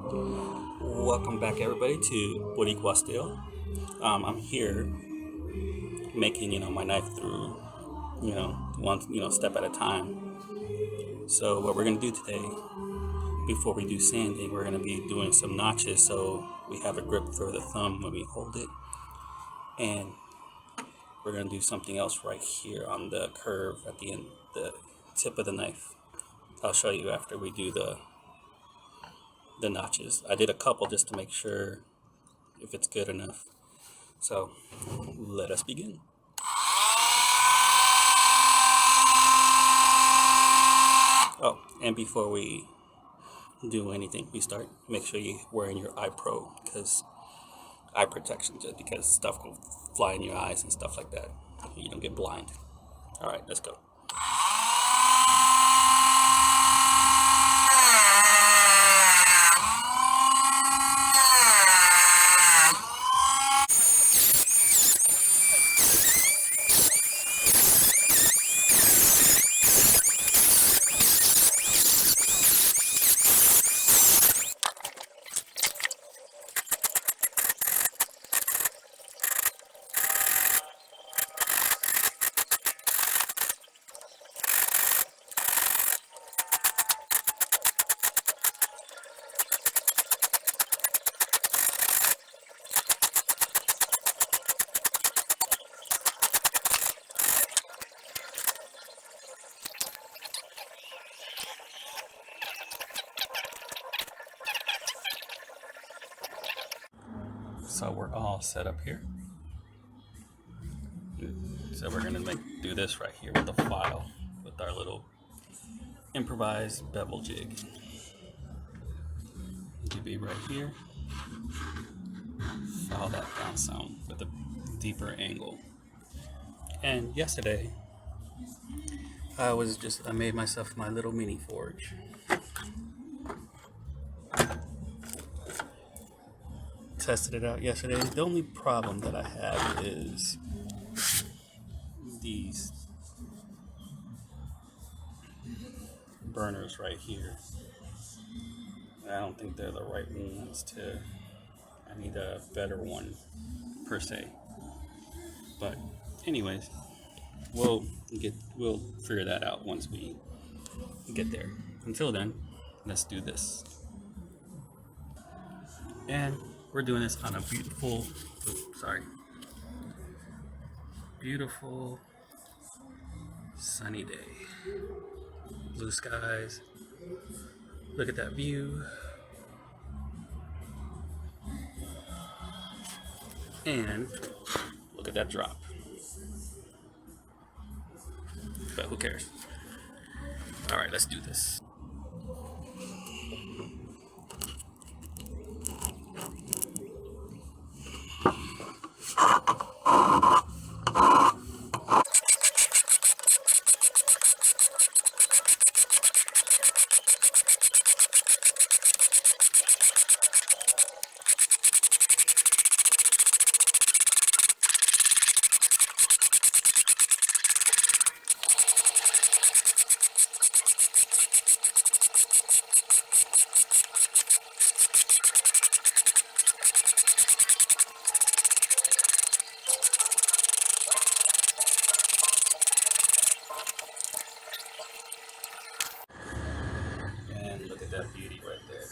Welcome back, everybody, to Boricua Steel. I'm here making, my knife through, one, step at a time. So what we're gonna do today, before we do sanding, we're gonna be doing some notches so we have a grip for the thumb when we hold it, and we're gonna do something else right here on the curve at the end, the tip of the knife. I'll show you after we do the notches. I did a couple just to make sure if it's good enough. So let us begin. Oh, and before we do anything, make sure you're wearing your eye pro, because eye protection, just because stuff will fly in your eyes and stuff like that. You don't get blind. All right, let's go. So we're all set up here. So we're gonna do this right here with the file, with our little improvised bevel jig. You be right here. File that down some with a deeper angle. And yesterday, I made myself my little mini forge. Tested it out yesterday. The only problem that I have is these burners right here. I don't think they're the right ones I need a better one per se. But anyways, we'll figure that out once we get there. Until then, let's do this. And we're doing this on a beautiful sunny day. Blue skies. Look at that view. And look at that drop. But who cares? All right, let's do this. And look at that beauty right there.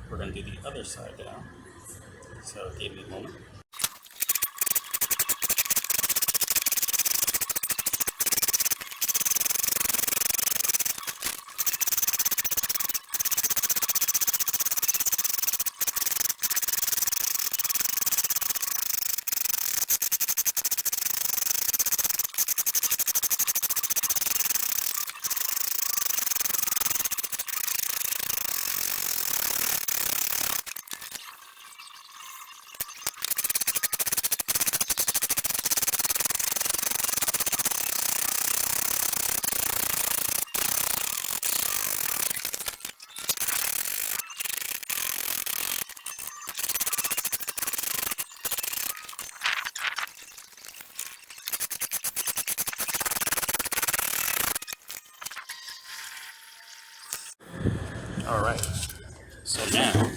We're going to do the other side now. So give me a moment. All right. So now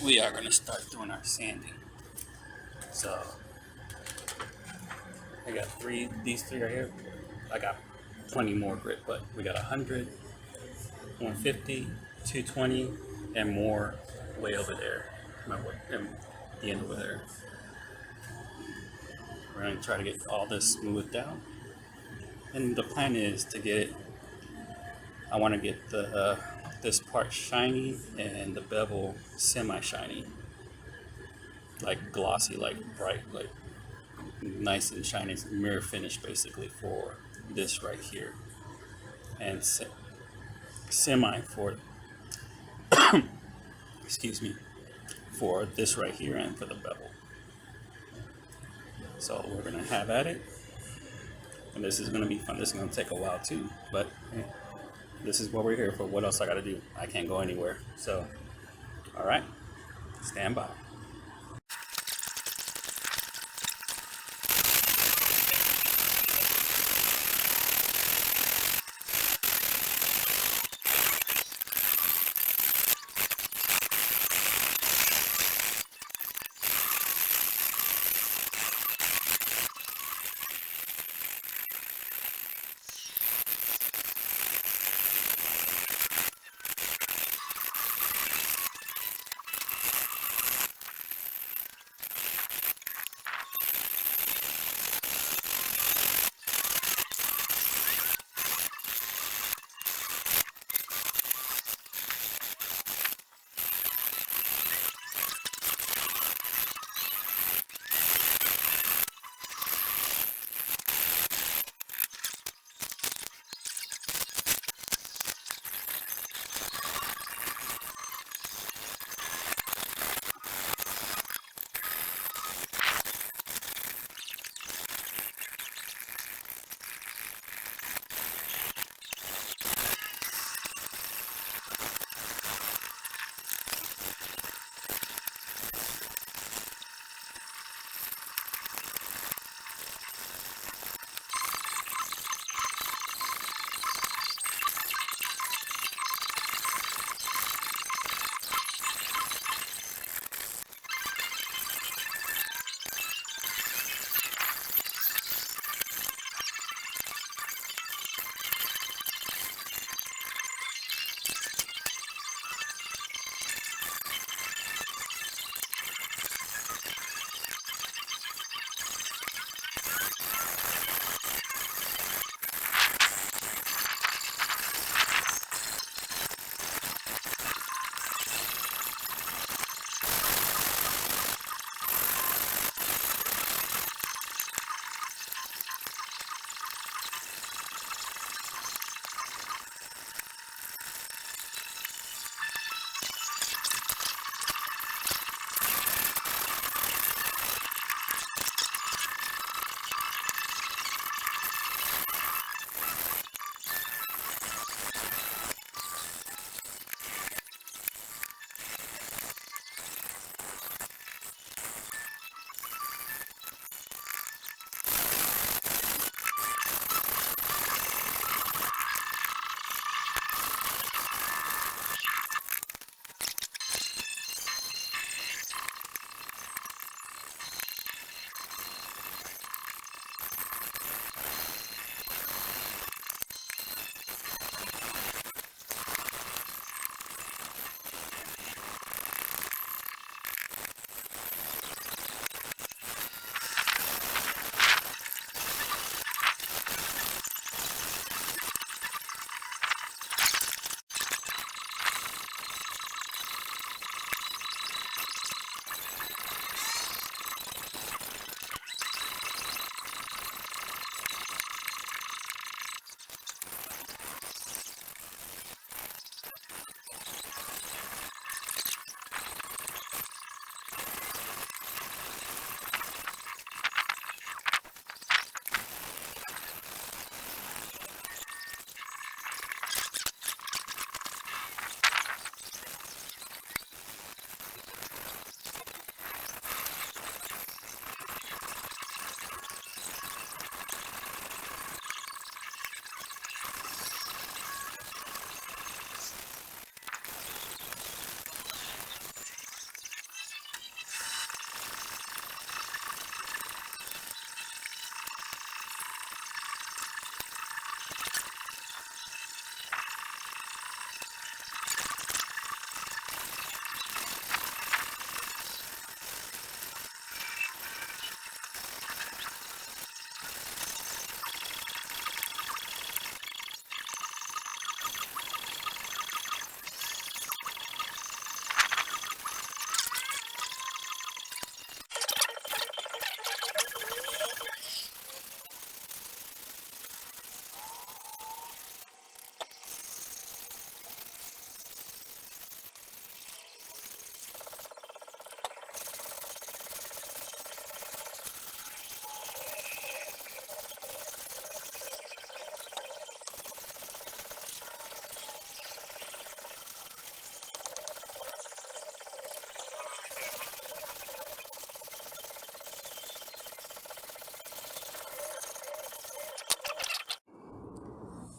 we are going to start doing our sanding. So I got these three right here. I got plenty more grit, but we got 100, 150, 220, and more way over there. And the end over there. We're going to try to get all this smoothed out. And the plan is to get, I want to get this part shiny and the bevel semi-shiny. Like glossy, like bright, like nice and shiny mirror finish basically for this right here. And semi for, excuse me, for this right here and for the bevel. So we're going to have at it. And this is going to be fun. This is going to take a while too, but yeah, this is what we're here for. What else I got to do? I can't go anywhere. So, all right, stand by.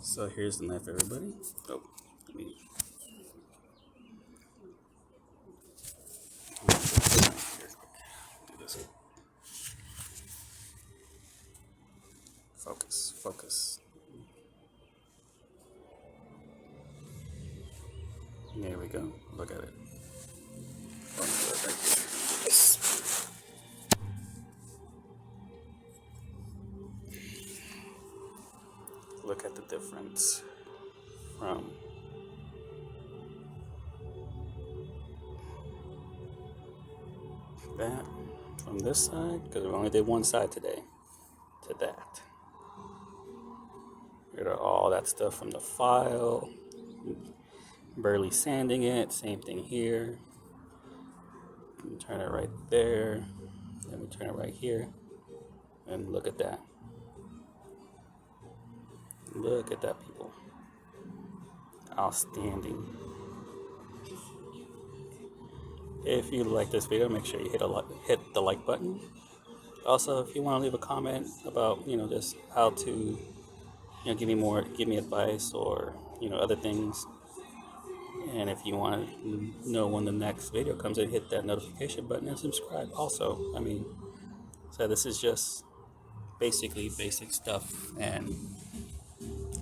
So here's the knife, everybody. Oh, let me. Do this. Focus, focus. There we go. Look at it. Yes. Look at the difference from that, from this side, because we only did one side today, to that. Rid of all that stuff from the file, barely sanding it, same thing here. Turn it right there, then we turn it right here, and look at that. Look at that, people. Outstanding. If you like this video, make sure you hit the like button. Also, if you want to leave a comment about, just how to, give me advice or, other things. And if you want to know when the next video comes in, hit that notification button and subscribe. Also, so this is just basically basic stuff and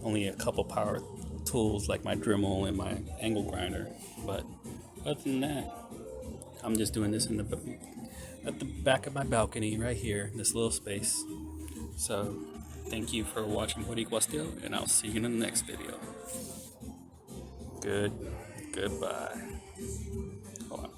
only a couple power tools like my Dremel and my angle grinder. But other than that, I'm just doing this at the back of my balcony right here, this little space. So thank you for watching Boricua Still, and I'll see you in the next video. Goodbye. Hold on.